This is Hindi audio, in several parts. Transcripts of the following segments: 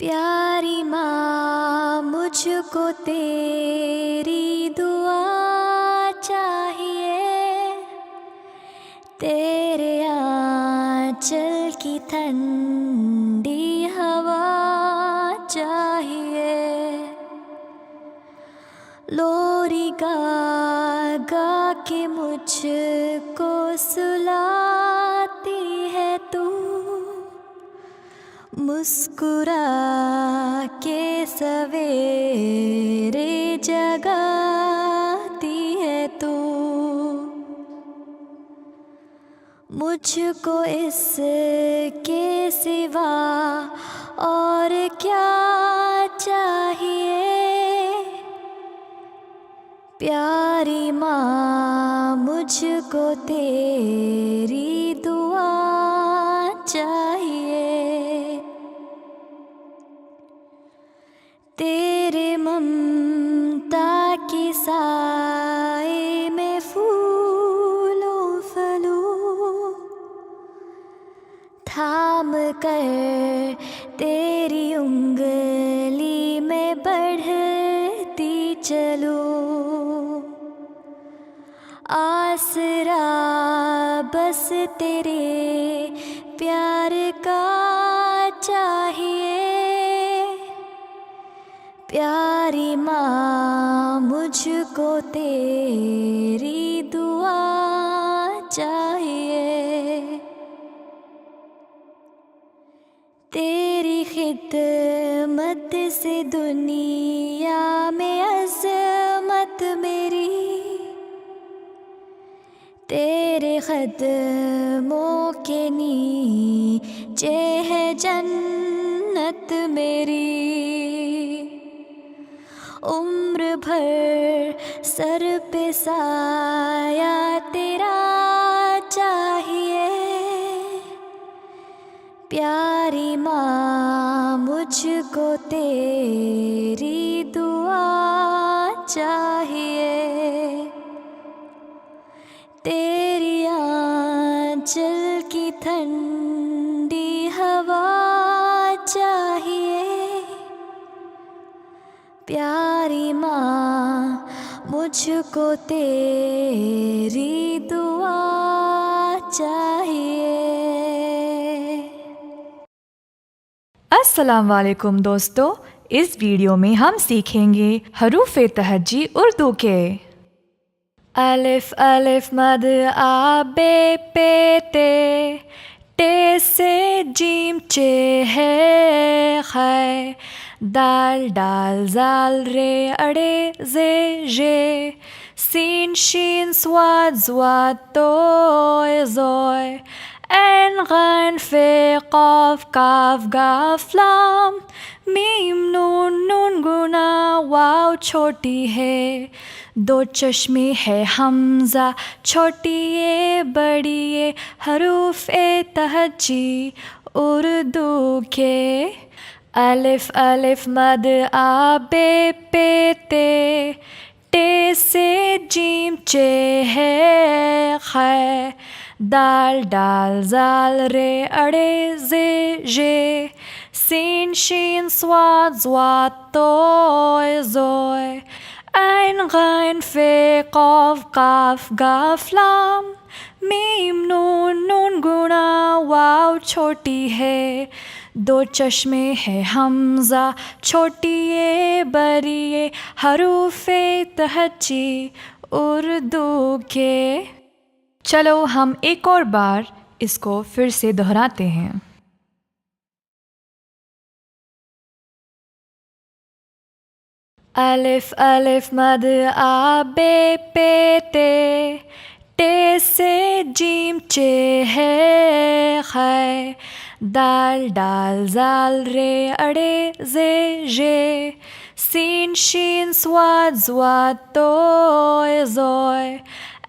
प्यारी माँ मुझको तेरी दुआ चाहिए तेरे आंचल की ठंडी हवा चाहिए लोरी गा गा के मुझको सुलाती है तू मुस्कुरा के सवेरे जगाती है तू मुझको इसके सिवा और क्या चाहिए प्यारी माँ मुझको तेरी दुआ चाहिए तेरे ममता की साए में फूलों फलूं थाम कर तेरी उंगली में बढ़ती चलूं आसरा बस तेरे प्यार का चाहिए प्यारी माँ मुझको तेरी दुआ चाहिए तेरी खिदमत से दुनिया में अज़मत मेरी तेरे कदमों के नीचे है जन्नत मेरी उम्र भर सर पे साया तेरा चाहिए प्यारी माँ मुझको तेरी दुआ चाहिए तेरी आंचल की ठंडी हवा चाहिए प्यारी माँ मुझको तेरी दुआ चाहिए। अस्सलाम वालेकुम दोस्तों, इस वीडियो में हम सीखेंगे हरूफ तहज्जी उर्दू के। अलिफ अलिफ मद आ बे पे ते टे से जीम चे है खै दाल डाल जाल रे अड़े जे जे सीन शीन स्वाद ज़्वाद तोय ज़ोय ऐन गैन फे क़ाफ काफ गाफ लाम मीम नून नून गुना वाव छोटी है दो चश्मे है हमज़ा छोटी ये बड़ी ये हरूफ तहज्जी उर्दू के। अलिफ अलिफ मद आ बे पे ते टे से जीम चे है खै दाल डाल जाल रे अड़े जे जे सीन शीन स्वाद ज़्वाद तोय ज़ोय ऐन गैन फे क़ाफ काफ गाफ लाम मीम नून नून गुना वाव छोटी है दो चश्मे है हमज़ा छोटी ये बड़ी ये हरूफ तहज्जी उर्दू के। चलो हम एक और बार इसको फिर से दोहराते हैं। अलिफ अलिफ मद आ बे पे ते टे से जीम चे है खै, दाल डाल जाल रे अड़े जे जे, सीन शीन स्वाद स्वाद तोय जोय,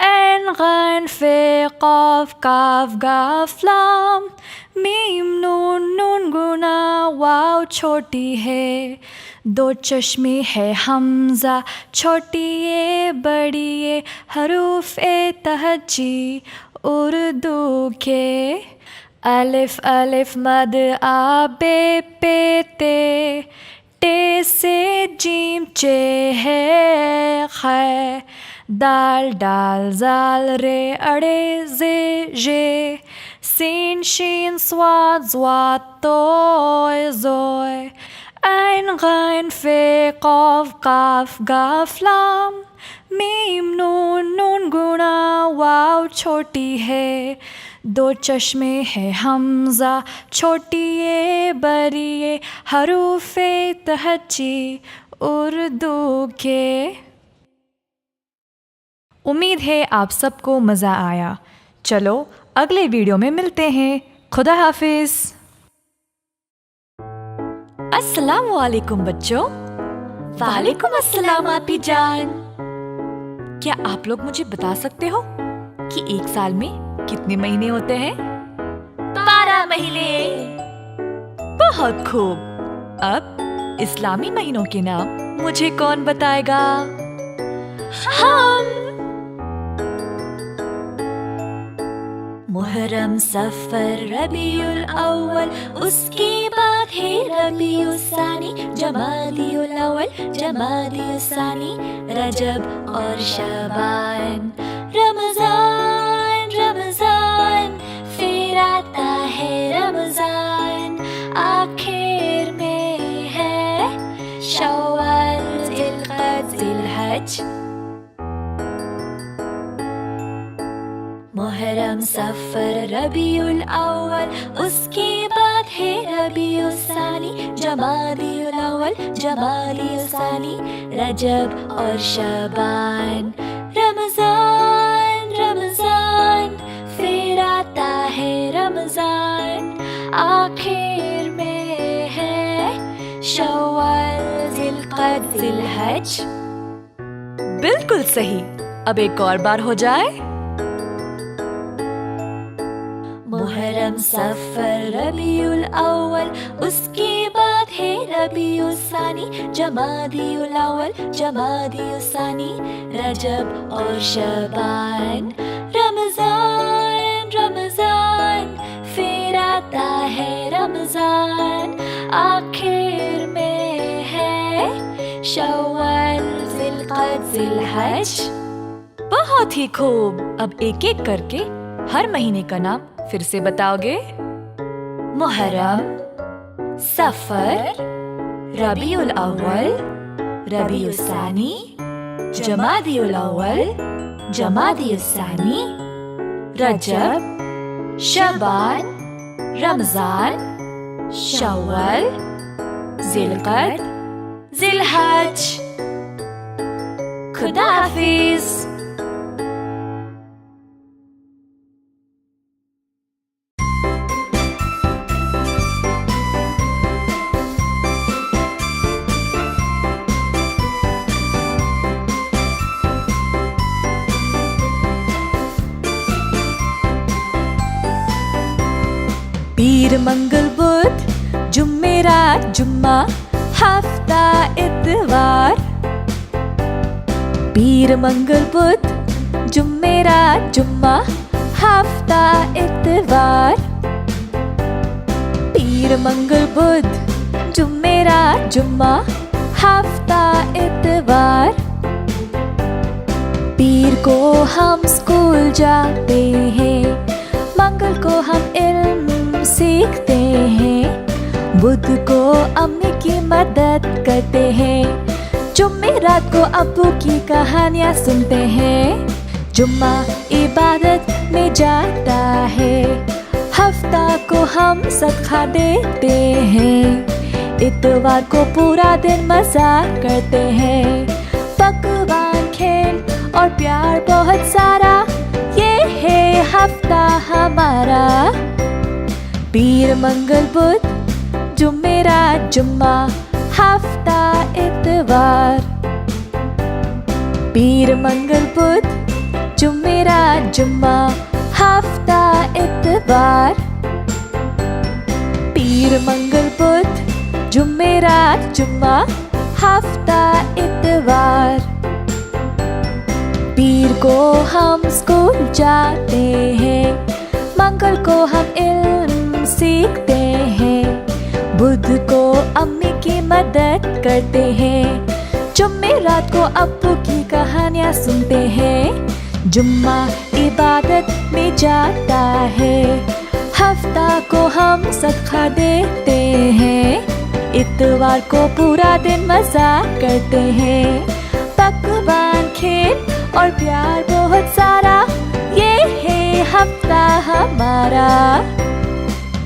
en ghain fe qaf kaf gaf lam, मीम नून नून गुना वाव छोटी है, दो चश्मे है हमजा छोटी ये बड़ी ये, हरूफ ए तहजी उर्दू के, अलिफ अलिफ मद आ बे पे ते, टे से जीम चे है खै, दाल डाल जाल रे अड़े जे जे, सीन शीन स्वाद स्वाद तोय जोय, ein ghain fe qaf kaf gaf lam, मीम नून नून गुना वाव छोटी है, दो चश्मे है हमजा छोटी ये बड़ी ये, हरूफ ए तहजी उर्दू के। उम्मीद है आप सबको मज़ा आया। चलो अगले वीडियो में मिलते हैं। खुदा हाफिज। अस्सलामु अलैकुम बच्चों। वालेकुम अस्सलाम आपी जान। क्या आप लोग मुझे बता सकते हो कि एक साल में कितने महीने होते हैं? 12 महीने। बहुत खूब। अब इस्लामी महीनों के नाम मुझे कौन बताएगा? हम। मुहर्रम, सफर, रबीउल अव्वल, उसके बाद है रबीउल सानी, जमादियुल अव्वल, जमादियुल सानी, रजब और शबान, रमजान, रमजान, फिर आता है रमजान, आखिर में है शव्वाल, जिलकद, जिलहज। मुहर्रम, सफर, रबीउल अव्वल, उसके बाद है रबीउल सानी, जमादियुल अव्वल, जमादियुल सानी, रजब और शबान, रमजान, रमजान, फिर आता है रमजान, आखिर में है शव्वाल, जिलकद, जिलहज। बिल्कुल सही। अब एक और बार हो जाए। मुहर्रम, सफर, रबीउल अव्वल, उसके बाद है रबीउल सानी, जमादियुल अव्वल, जमादियुल सानी, रजब और शबान, रमजान, रमजान, फिर आता है रमजान, आखिर में है शव्वाल, जिलकद, जिलहज। बहुत ही खूब। अब एक एक करके हर महीने का नाम फिर से बताओगे? मुहर्रम, सफर, रबीउल अव्वल, रबीउल सानी, जमादियुल अव्वल, जमादियुल सानी, रजब, शबान, रमजान, शव्वाल, जिलकद, जिलहज। खुदा हाफिज। पीर, मंगल, बुध, जुमेरात, जुम्मा, हफ्ता, इतवार। पीर, मंगल, बुध, जुमेरात, जुम्मा, हफ्ता, इतवार। पीर, मंगल, बुध, जुमेरात, जुम्मा, हफ्ता, इतवार। पीर को हम स्कूल जाते हैं, मंगल को हम इल्म सीखते हैं, बुध को अम्मी की मदद करते हैं, जुमेरात को अब्बू की कहानियाँ सुनते हैं, जुम्मा इबादत में जाता है, हफ्ता को हम सदका देते हैं, इतवार को पूरा दिन मजा करते हैं, पकवान, खेल और प्यार बहुत सारा, ये हफ्ता हमारा। पीर मंगल बुध जुमेरात जुम्मा हफ्ता इतवार। पीर मंगल बुध जुमेरात जुम्मा हफ्ता इतवार। पीर मंगल बुध जुमेरात जुम्मा हफ्ता इतवार। पीर को हम स्कूल जाते हैं, मंगल को हम इल्म सीखते हैं, बुध को अम्मी की मदद करते हैं, जुमेरात को अब्बू की कहानियाँ सुनते हैं, जुम्मा इबादत में जाता है, हफ्ता को हम सदका देते हैं, इतवार को पूरा दिन मजा करते हैं, पकवान खेल और प्यार बहुत सारा, ये है हफ्ता हमारा।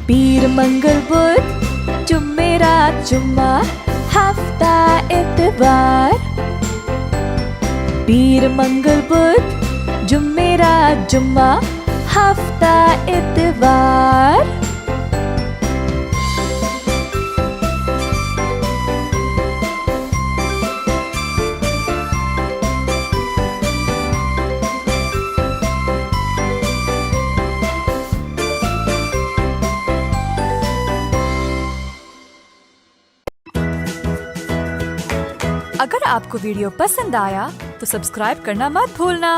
पीर मंगल बुध जुमेरात जुम्मा हफ्ता इतवार। पीर मंगल बुध जुमेरात जुम्मा हफ्ता इतवार। अगर आपको वीडियो पसंद आया तो सब्सक्राइब करना मत भूलना।